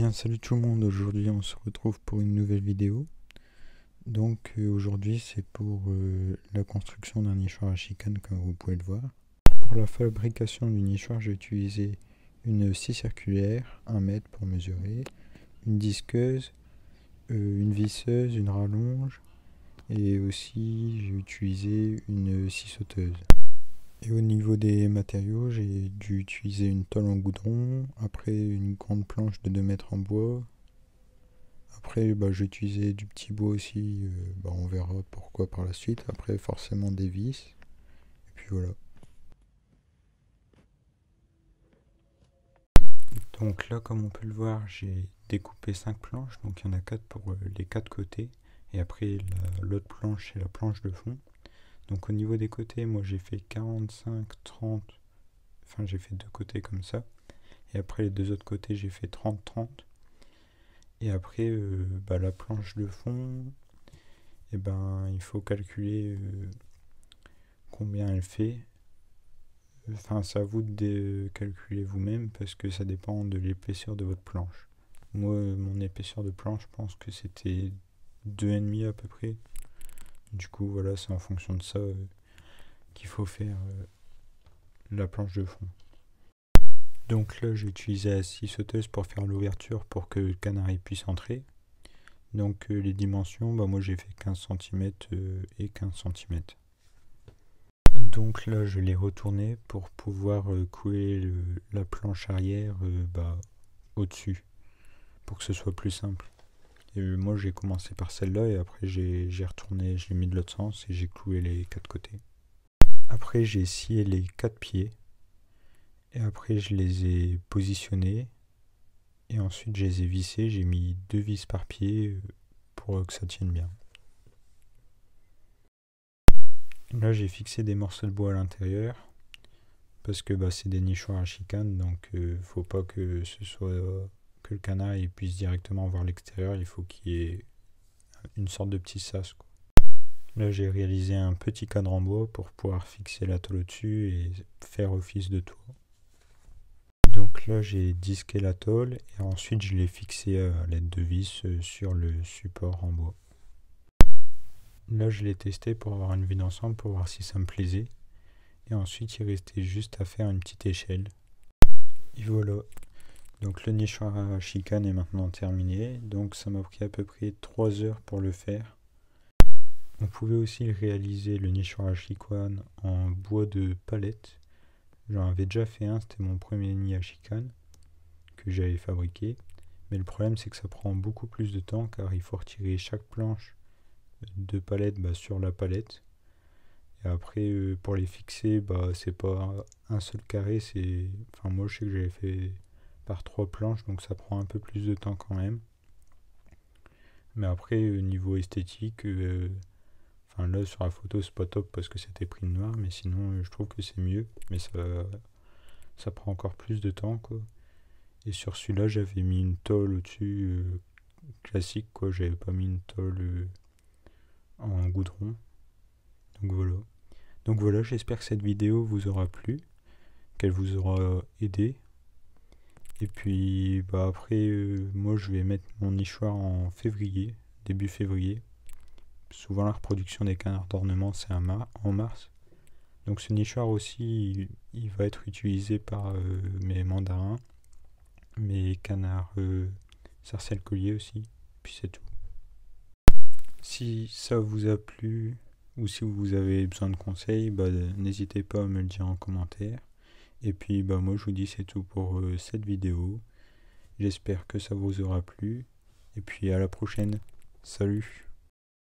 Bien, salut tout le monde, aujourd'hui on se retrouve pour une nouvelle vidéo. Donc aujourd'hui c'est pour la construction d'un nichoir à chicane comme vous pouvez le voir. Pour la fabrication du nichoir j'ai utilisé une scie circulaire, 1 mètre pour mesurer, une disqueuse, une visseuse, une rallonge et aussi j'ai utilisé une scie sauteuse. Et au niveau des matériaux, j'ai dû utiliser une tôle en goudron, après une grande planche de 2 mètres en bois. Après, j'ai utilisé du petit bois aussi, on verra pourquoi par la suite. Après, forcément des vis. Et puis voilà. Donc là, comme on peut le voir, j'ai découpé 5 planches. Donc il y en a 4 pour les 4 côtés. Et après, l'autre planche, c'est la planche de fond. Donc au niveau des côtés, moi j'ai fait 45, 30. Enfin, j'ai fait 2 côtés comme ça. Et après, les 2 autres côtés, j'ai fait 30, 30. Et après, la planche de fond, il faut calculer combien elle fait. Enfin, c'est à vous de calculer vous-même parce que ça dépend de l'épaisseur de votre planche. Moi, mon épaisseur de planche, je pense que c'était 2,5 à peu près. Du coup, voilà, c'est en fonction de ça qu'il faut faire la planche de fond. Donc là, j'ai utilisé la scie sauteuse pour faire l'ouverture pour que le canari puisse entrer. Donc les dimensions, moi j'ai fait 15 cm et 15 cm. Donc là je l'ai retourné pour pouvoir couler la planche arrière au-dessus, pour que ce soit plus simple. Et moi j'ai commencé par celle-là et après j'ai retourné, je l'ai mis de l'autre sens et j'ai cloué les 4 côtés. Après j'ai scié les 4 pieds et après je les ai positionnés et ensuite je les ai vissés, j'ai mis 2 vis par pied pour que ça tienne bien. Là j'ai fixé des morceaux de bois à l'intérieur parce que c'est des nichoirs à chicane, donc faut pas que ce soit que le canard puisse directement voir l'extérieur, il faut qu'il y ait une sorte de petit sas, quoi. Là j'ai réalisé un petit cadre en bois pour pouvoir fixer la tôle au-dessus et faire office de toit. Donc là j'ai disqué la tôle et ensuite je l'ai fixé à l'aide de vis sur le support en bois. Là je l'ai testé pour avoir une vue d'ensemble pour voir si ça me plaisait. Et ensuite il restait juste à faire une petite échelle. Et voilà. Donc le nichoir à chicane est maintenant terminé. Donc ça m'a pris à peu près 3 heures pour le faire. On pouvait aussi réaliser le nichoir à chicane en bois de palette. J'en avais déjà fait un, c'était mon premier nid à chicane que j'avais fabriqué. Mais le problème c'est que ça prend beaucoup plus de temps car il faut retirer chaque planche de palette sur la palette. Et après pour les fixer, c'est pas un seul carré, c'est. Enfin moi je sais que j'avais fait par 3 planches, donc ça prend un peu plus de temps quand même. Mais après niveau esthétique, là sur la photo c'est pas top parce que c'était pris de noir, mais sinon je trouve que c'est mieux. Mais ça prend encore plus de temps quoi. Et sur celui-là j'avais mis une tôle au-dessus classique quoi, j'avais pas mis une tôle en goudron. Donc voilà, j'espère que cette vidéo vous aura plu, qu'elle vous aura aidé. Et puis après, moi je vais mettre mon nichoir en février, début février. Souvent la reproduction des canards d'ornement c'est en mars. Donc ce nichoir aussi, il va être utilisé par mes mandarins, mes canards sarcelles-colliers aussi, puis c'est tout. Si ça vous a plu, ou si vous avez besoin de conseils, n'hésitez pas à me le dire en commentaire. Et puis moi je vous dis c'est tout pour cette vidéo. J'espère que ça vous aura plu. Et puis à la prochaine. Salut!